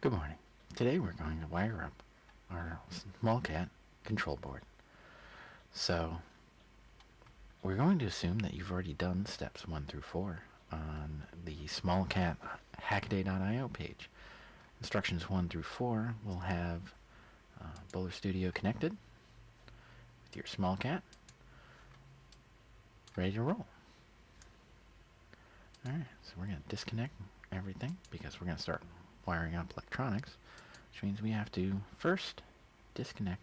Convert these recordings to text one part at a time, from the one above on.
Good morning. Today we're going to wire up our SmallKat control board. So we're going to assume that you've already done steps 1 through 4 on the SmallKat hackaday.io page. Instructions 1 through 4 will have Bowler Studio connected with your SmallKat, ready to roll. Alright, so we're going to disconnect everything because we're going to start wiring up electronics, which means we have to first disconnect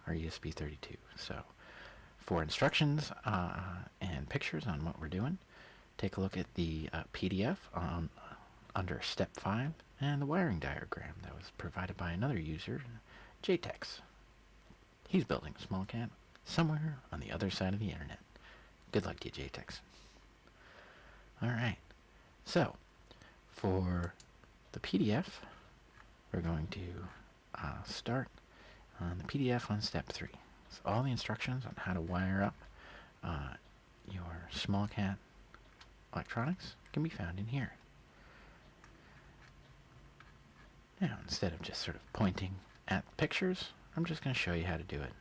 our USB 32. So for instructions and pictures on what we're doing, take a look at the PDF under step 5 and the wiring diagram that was provided by another user, JTEX. He's building a SmallKat somewhere on the other side of the internet. Good luck to you, JTEX. Alright, so for the PDF, we're going to start on the PDF on step 3. So all the instructions on how to wire up your SmallKat electronics can be found in here. Now, instead of just sort of pointing at pictures, I'm just going to show you how to do it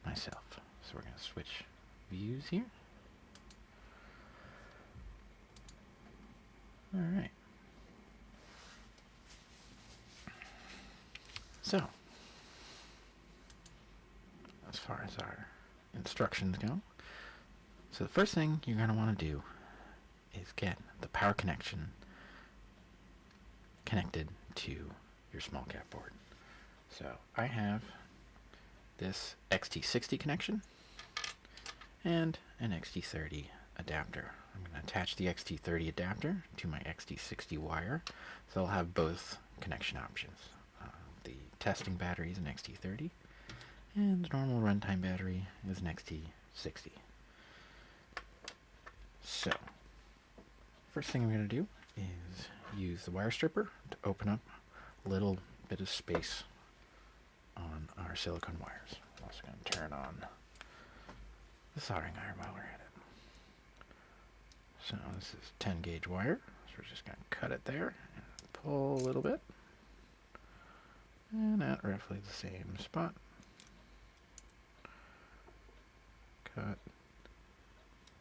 myself. So we're going to switch views here. Alright. So, as far as our instructions go, so the first thing you're going to want to do is get the power connection connected to your SmallKat board. So I have this XT60 connection and an XT30 adapter. I'm going to attach the XT30 adapter to my XT60 wire, so I'll have both connection options. The testing battery is an XT30, and the normal runtime battery is an XT60. So, first thing I'm going to do is use the wire stripper to open up a little bit of space on our silicone wires. I'm also going to turn on the soldering iron while we're at it. So this is 10 gauge wire, so we're just going to cut it there and pull a little bit. And at roughly the same spot. Cut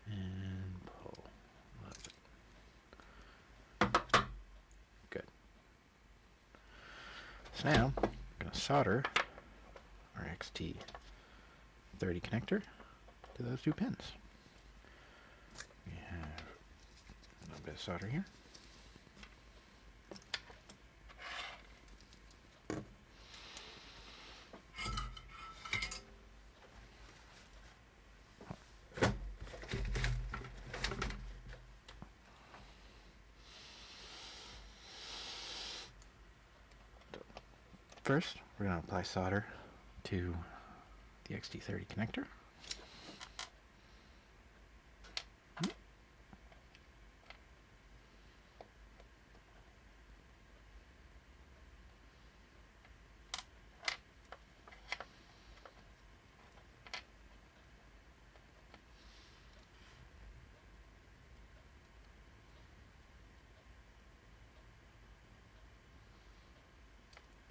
and pull a little bit. Good. So now I'm going to solder our XT30 connector to those two pins. We have a little bit of solder here. First, we're going to apply solder to the XT30 connector.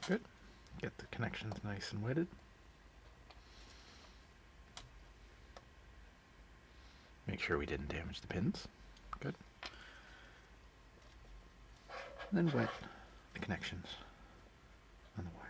Good. Get the connections nice and wetted. Make sure we didn't damage the pins. Good. And then wet the connections on the wire.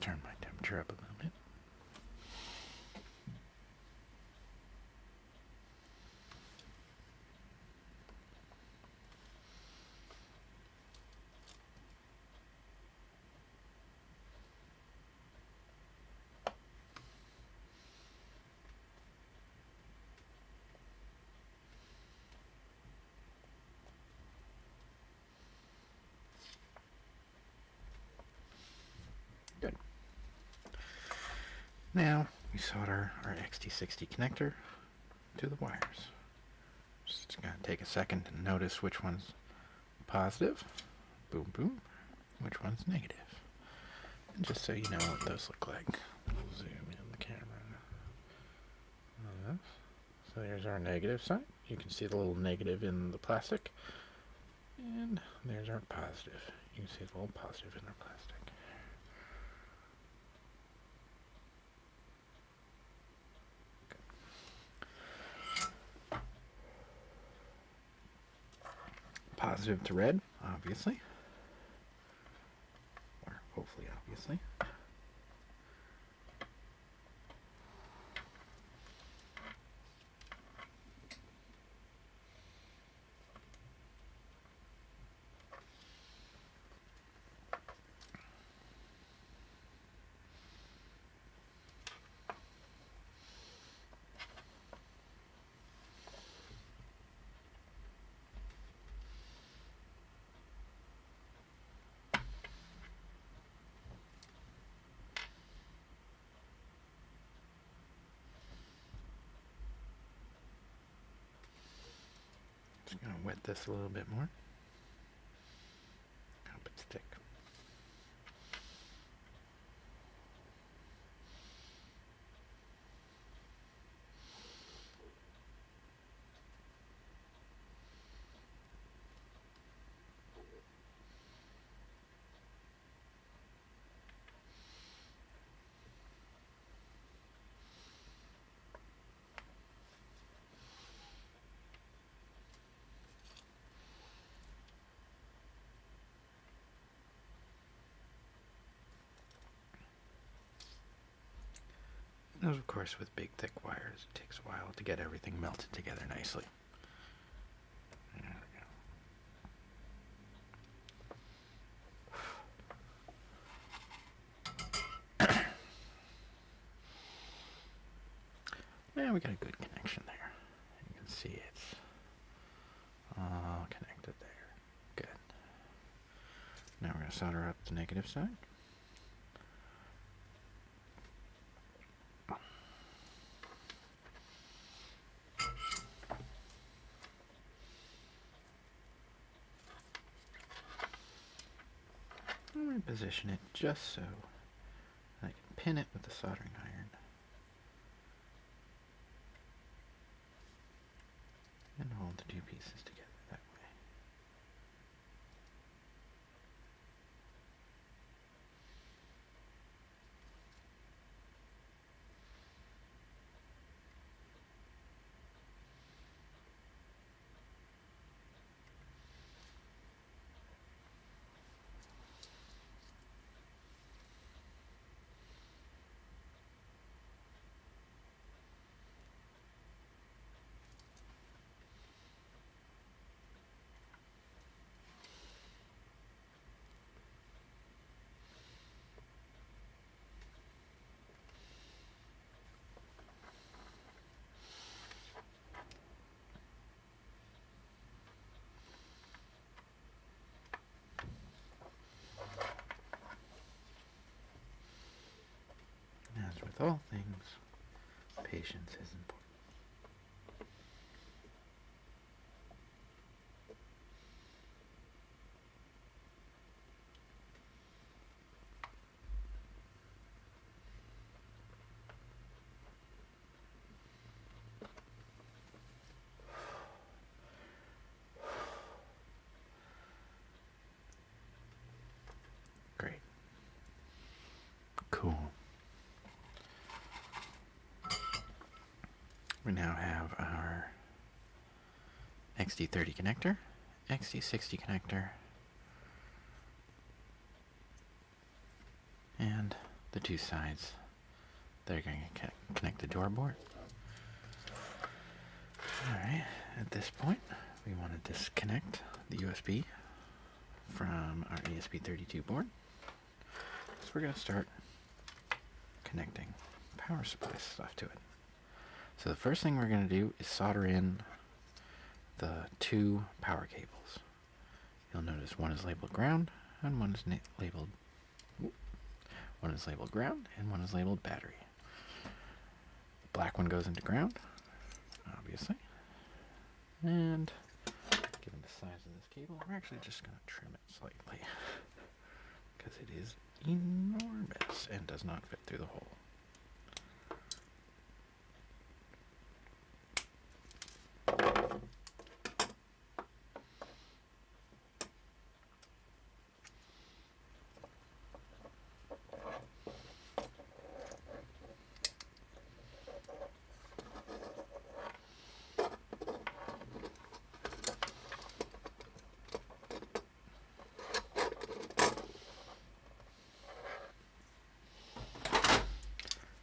turn my temperature up a little bit. Good. Now we solder our XT60 connector to the wires. Just going to take a second to notice which one's positive, boom boom, which one's negative. And just so you know what those look like, we'll zoom in the camera. So there's our negative side. You can see the little negative in the plastic. And there's our positive. You can see the little positive in our plastic. Positive to red, obviously. Or hopefully obviously. Just going to wet this a little bit more. Hope it's thick. And of course, with big thick wires, it takes a while to get everything melted together nicely. There we go. Now we got a good connection there. You can see it's all connected there. Good. Now we're going to solder up the negative side. I'm going to position it just so I can pin it with the soldering iron and hold the two pieces together that way. As with all things, patience is important. Great. Cool. We now have our XT30 connector, XT60 connector, and the two sides that are going to connect to our board. Alright, at this point, we want to disconnect the USB from our ESP32 board. So we're going to start connecting power supply stuff to it. So the first thing we're going to do is solder in the two power cables. You'll notice one is labeled ground and one is labeled ground and one is labeled battery. The black one goes into ground, obviously. And given the size of this cable, we're actually just going to trim it slightly because it is enormous and does not fit through the hole.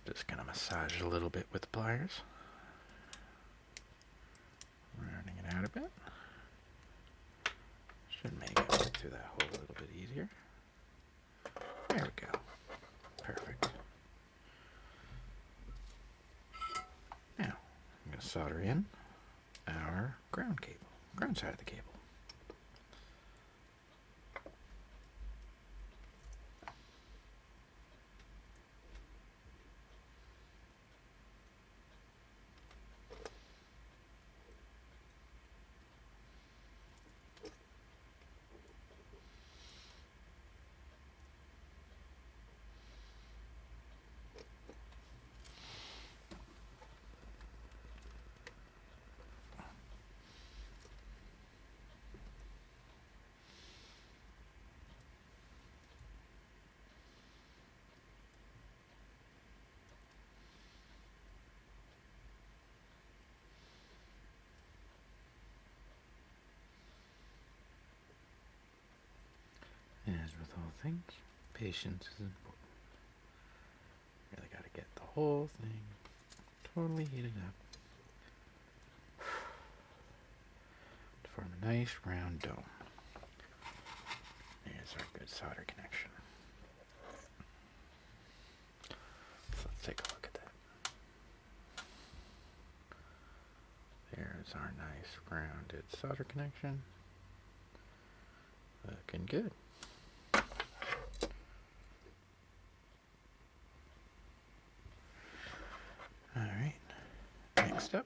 Just going to massage it a little bit with the pliers. Rounding it out a bit. Should make it fit through that hole a little bit easier. There we go. Perfect. Now, I'm going to solder in our ground cable, ground side of the cable. As with all things, patience is important. Really got to get the whole thing totally heated up to form a nice round dome. There's our good solder connection. So let's take a look at that. There's our nice rounded solder connection. Looking good. Alright, next up,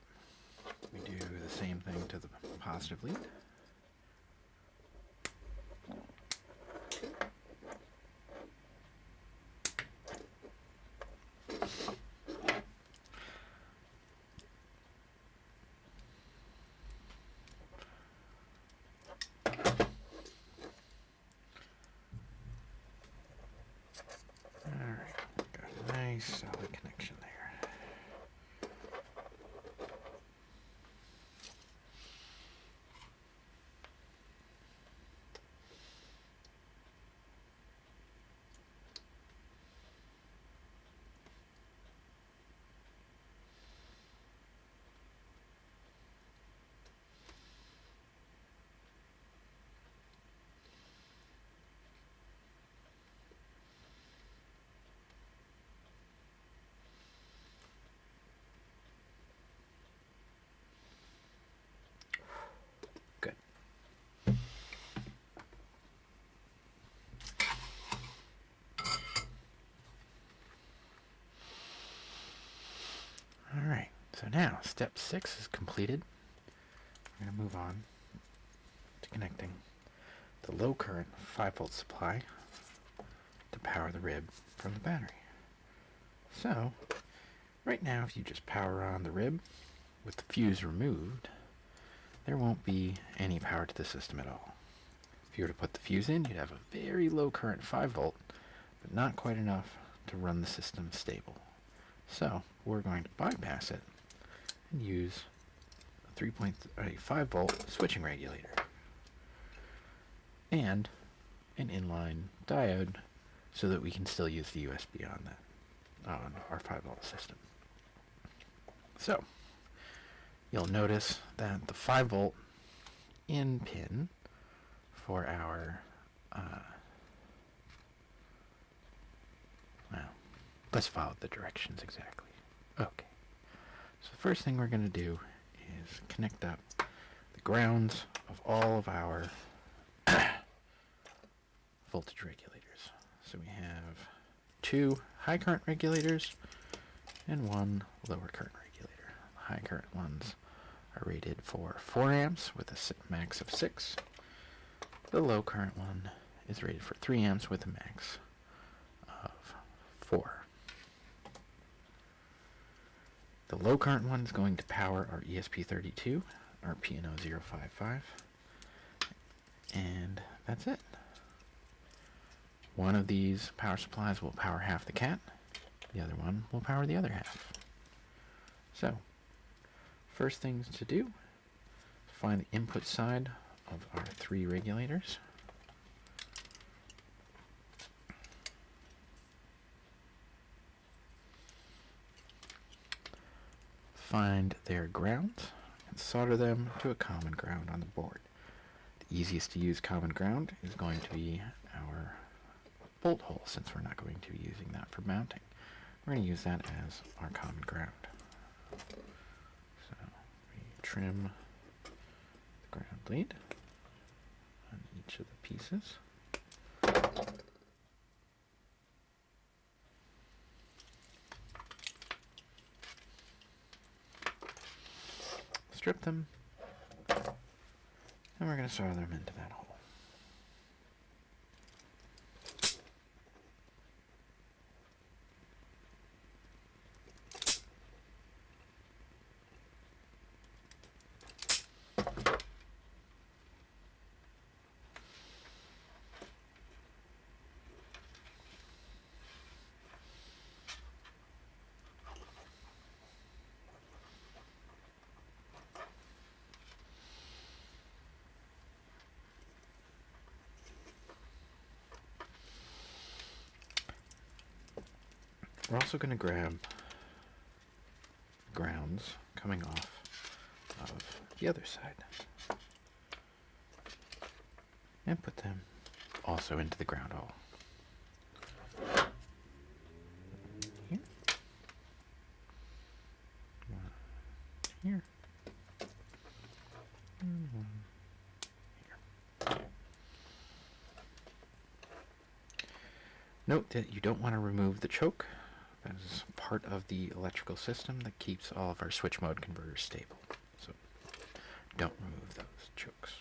we do the same thing to the positive lead. Alright, got a nice solid connection there. Good. Alright, so now step 6 is completed. We're going to move on to connecting the low current 5-volt supply to power the rib from the battery. So, right now if you just power on the rib with the fuse removed, there won't be any power to the system at all. If you were to put the fuse in, you'd have a very low current 5-volt, but not quite enough to run the system stable. So, we're going to bypass it and use a 5-volt switching regulator and an inline diode so that we can still use the USB on that, on our 5-volt system. So, you'll notice that the 5-volt in pin for our, well, let's follow the directions exactly. Okay. So the first thing we're going to do is connect up the grounds of all of our voltage regulators. So we have 2 high current regulators and 1 lower current regulator. The high current ones are rated for 4 amps with a max of 6. The low current one is rated for 3 amps with a max of 4. The low current one is going to power our ESP32, our P&O055, and that's it. One of these power supplies will power half the cat, the other one will power the other half. So, first things to do, find the input side of our 3 regulators. Find their grounds and solder them to a common ground on the board. The easiest to use common ground is going to be our bolt hole, since we're not going to be using that for mounting. We're going to use that as our common ground. So we trim the ground lead on each of the pieces. Strip them, and we're going to solder them into that hole. We're also going to grab grounds coming off of the other side and put them also into the ground hole. Here. One here. And one here. Note that you don't want to remove the choke. That is part of the electrical system that keeps all of our switch mode converters stable. So don't remove those chokes.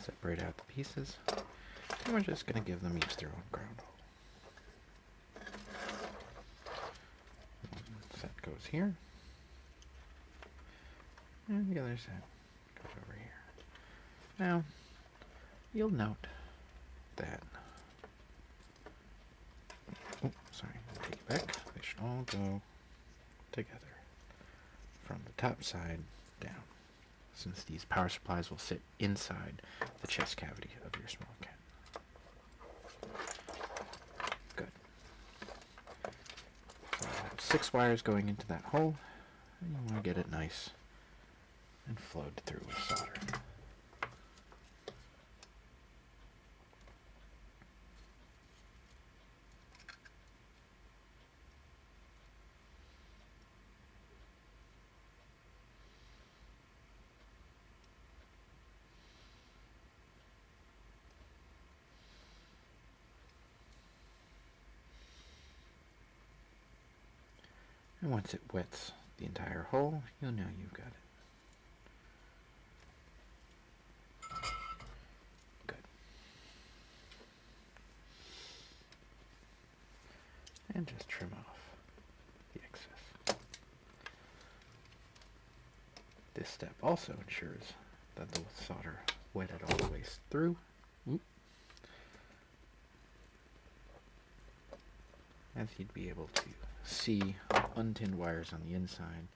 Separate out the pieces, and we're just going to give them each their own ground hole. One set goes here, and the other set goes over here. Now, you'll note that, take it back, they should all go together from the top side down, since these power supplies will sit inside the chest cavity of your SmallKat. Good. So I have 6 wires going into that hole, and you want to get it nice and flowed through with solder. And once it wets the entire hole, you'll know you've got it. Good. And just trim off the excess. This step also ensures that the solder wetted all the way through. Oop. As you'd be able to see untinned wires on the inside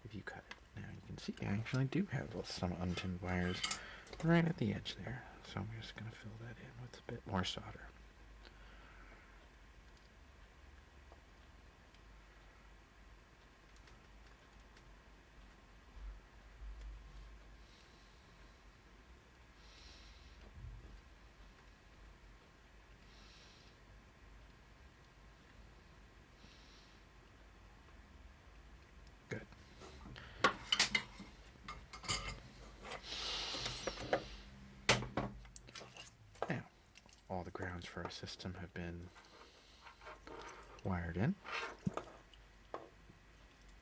if you cut it. Now you can see I actually do have some untinned wires right at the edge there, so I'm just going to fill that in with a bit more solder. All the grounds for our system have been wired in.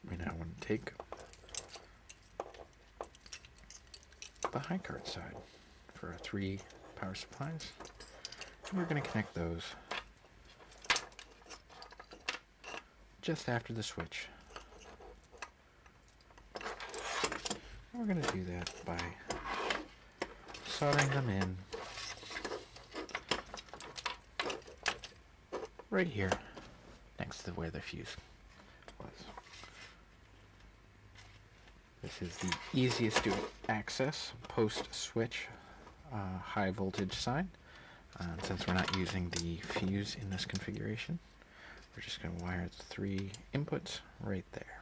We now want to take the high current side for our 3 power supplies, and we're going to connect those just after the switch. And we're going to do that by soldering them in right here next to where the fuse was. This is the easiest to access post-switch high voltage side. Since we're not using the fuse in this configuration, we're just going to wire the 3 inputs right there.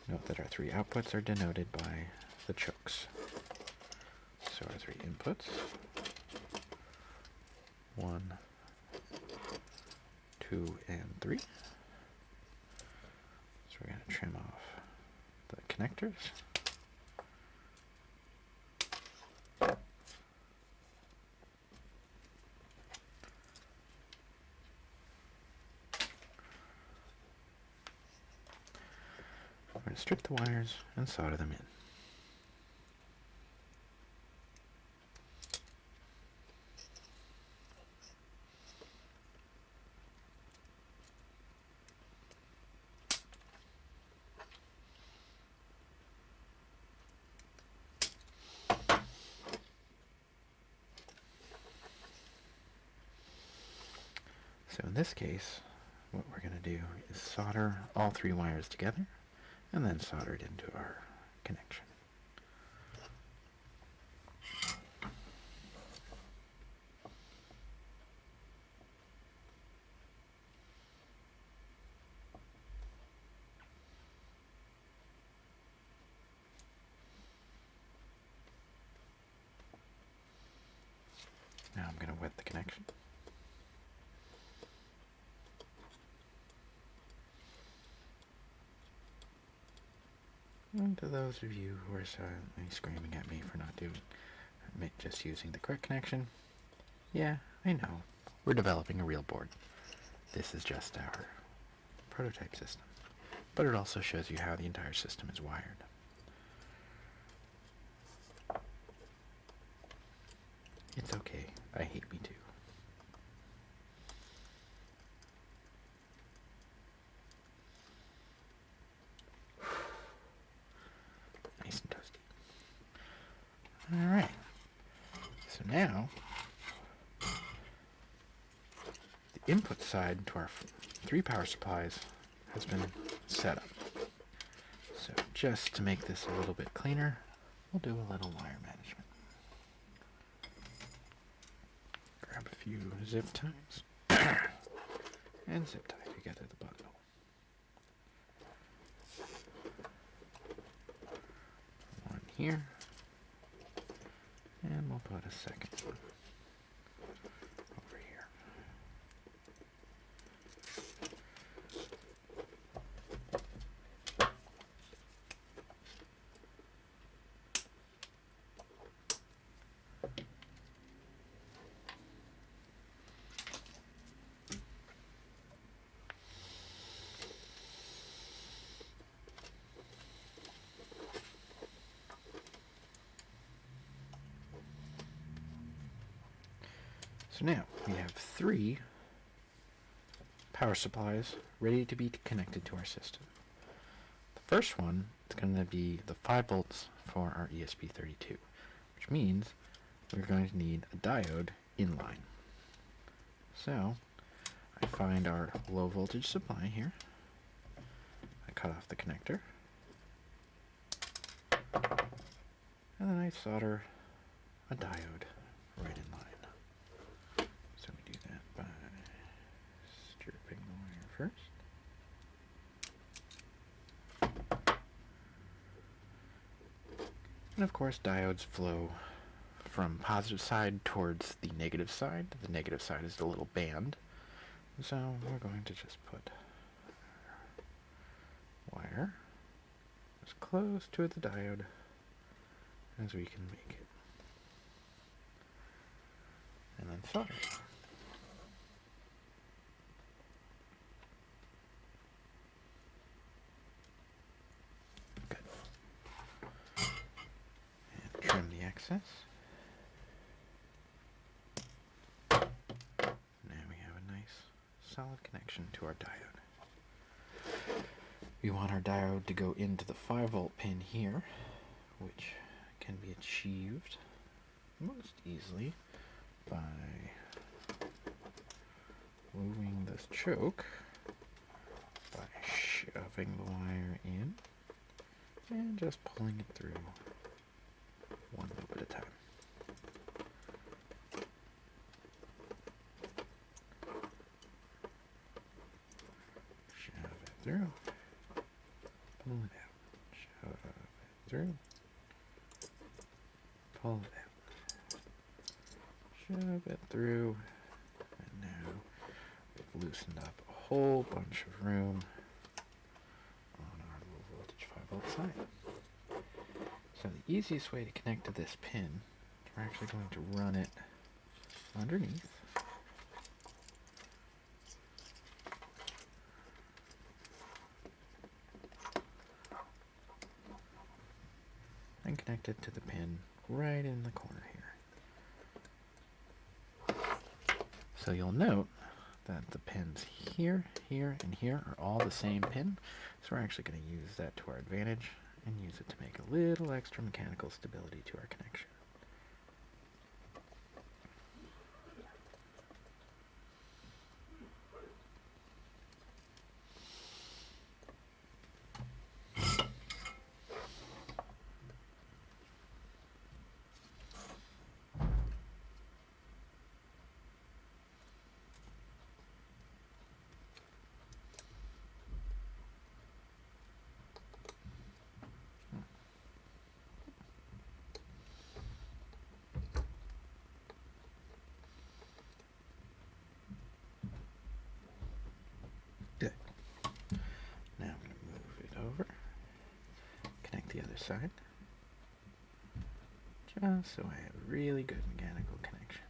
Note that our 3 outputs are denoted by the chokes. So our 3 inputs, 1, 2, and 3. So we're going to trim off the connectors. We're going to strip the wires and solder them in. So in this case, what we're going to do is solder all 3 wires together and then solder it into our connection. Now I'm going to wet the connection. And to those of you who are silently screaming at me for not just using the correct connection, yeah, I know. We're developing a real board. This is just our prototype system. But it also shows you how the entire system is wired. It's okay. I hate me too. Nice and toasty. Alright. So now, the input side to our 3 power supplies has been set up. So just to make this a little bit cleaner, we'll do a little wire management. Grab a few zip ties and zip tie together the bundle. One here, and we'll put a second one over here. So now we have 3 power supplies ready to be connected to our system. The first one is going to be the 5 volts for our ESP32, which means we're going to need a diode inline. So I find our low voltage supply here. I cut off the connector. And then I solder a diode right in line. So we do that by stripping the wire first. And of course diodes flow from positive side towards the negative side. The negative side is the little band. So we're going to just put our wire as close to the diode as we can make it. And then solder. Good. And trim the excess. Now we have a nice solid connection to our diode. We want our diode to go into the 5 volt pin here, which can be achieved most easily by moving this choke, by shoving the wire in, and just pulling it through one loop at a time. Shove it through, pull it out, shove it through, pull it out, shove it through, and now we've loosened up a whole bunch of room on our low voltage 5 volt side. So the easiest way to connect to this pin, we're actually going to run it underneath. And connect it to the pin right in the corner here. So you'll note that the pins here, here, and here are all the same pin. So we're actually going to use that to our advantage and use it to make a little extra mechanical stability to our connection. Good. Now I'm going to move it over, connect the other side, just so I have a really good mechanical connection.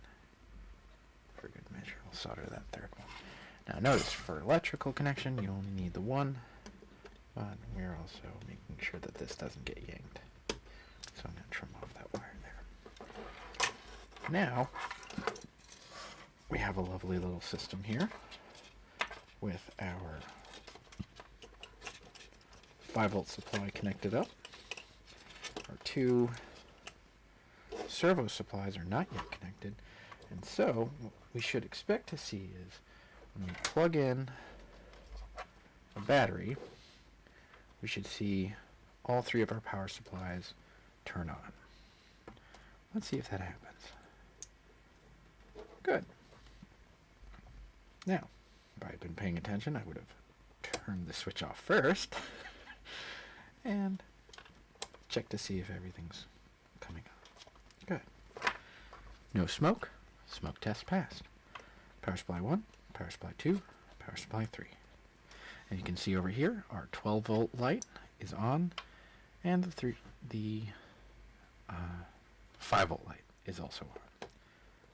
For good measure, I'll solder that third one. Now notice, for electrical connection, you only need the one, but we're also making sure that this doesn't get yanked. So I'm going to trim off that wire there. Now, we have a lovely little system here with our 5 volt supply connected up. Our 2 servo supplies are not yet connected, and so what we should expect to see is when we plug in a battery, we should see all 3 of our power supplies turn on. Let's see if that happens. Good. Now, if I had been paying attention, I would have turned the switch off first and check to see if everything's coming on. Good. No smoke. Smoke test passed. Power supply 1, power supply 2, power supply 3. And you can see over here our 12 volt light is on, and the 5 volt light is also on.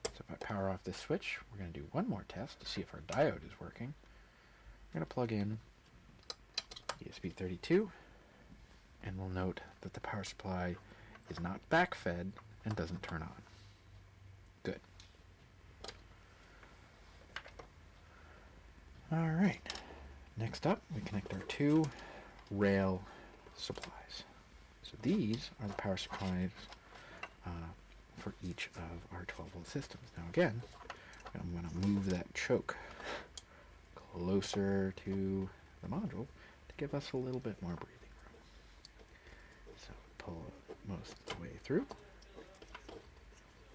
So if I power off this switch, we're going to do one more test to see if our diode is working. We're going to plug in ESP32, and we'll note that the power supply is not backfed and doesn't turn on. Good. Alright, next up we connect our two rail supplies. So these are the power supplies for each of our 12-volt systems. Now again, I'm going to move that choke closer to the module to give us a little bit more breathing room. So pull it most of the way through,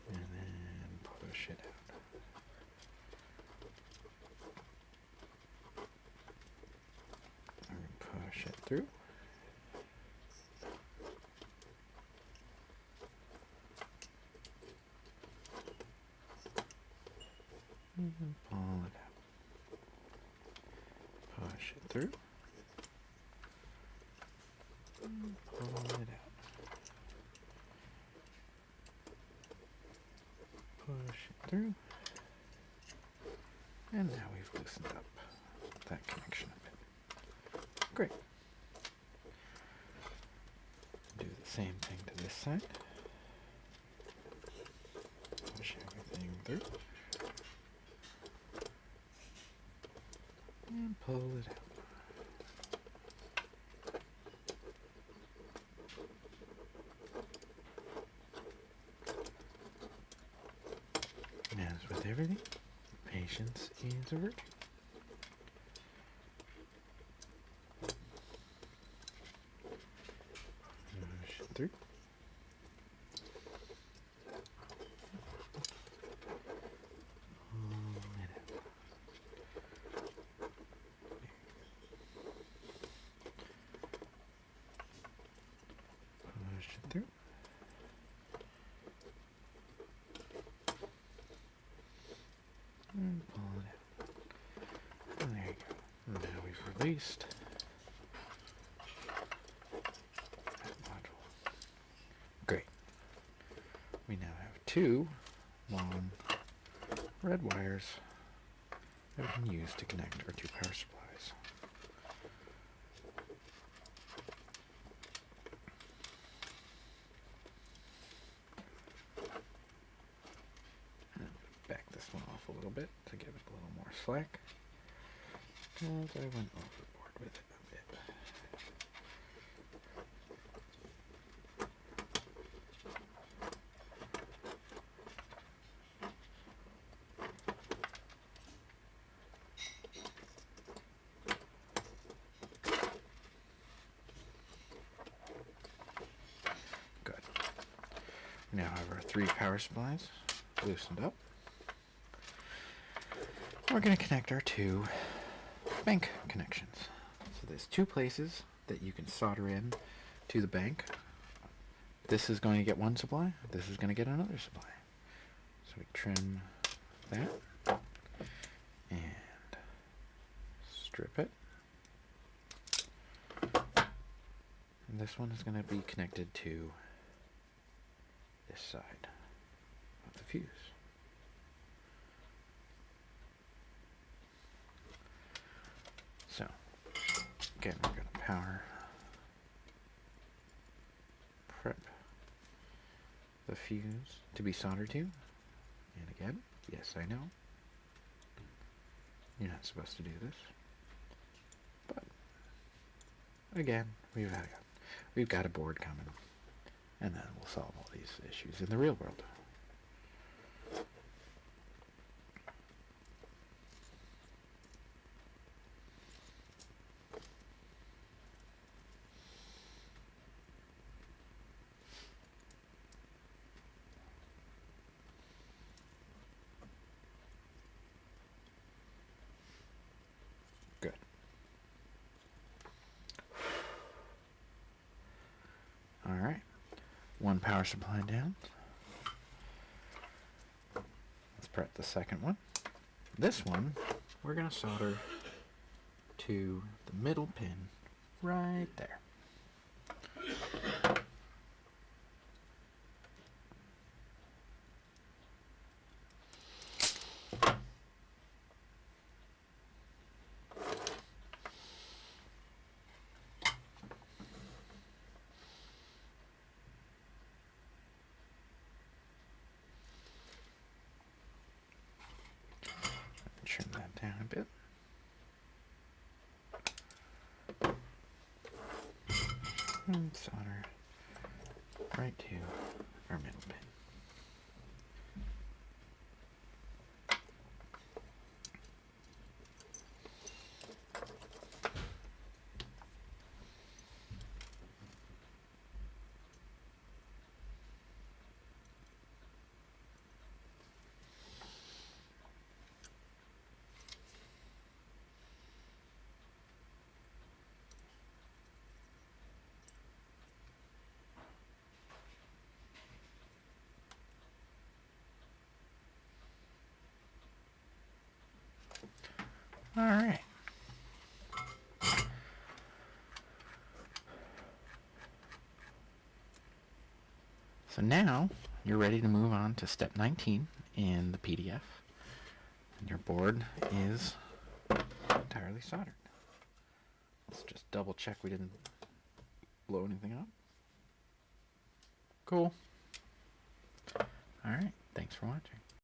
and then push it out. And push it through. And pull it out. Push it through. And pull it out. Push it through. And now we've loosened up that connection a bit. Great. Do the same thing to this side. Push everything through. And pull it out. As with everything, patience is a virtue. Push it through. Pull it out. Push it through. And pull it out. And there you go. And now we've released that module. Great. We now have two long red wires that we can use to connect our two power supplies. Back this one off a little bit to give it a little more slack, because I went overboard with it a bit. Good. We now have our three power supplies loosened up. We're going to connect our two bank connections. So there's two places that you can solder in to the bank. This is going to get one supply. This is going to get another supply. So we trim that and strip it. And this one is going to be connected to this side of the fuse. So, again, we're going to power prep the fuse to be soldered to. And again, yes, I know, you're not supposed to do this. But, again, we've got a board coming. And then we'll solve all these issues in the real world. Good. All right. One power supply down. Let's prep the second one. This one, we're going to solder to the middle pin right there. Trim that down a bit. And solder right to our middle pin. All right. So now you're ready to move on to step 19 in the PDF. And your board is entirely soldered. Let's just double check we didn't blow anything up. Cool. All right. Thanks for watching.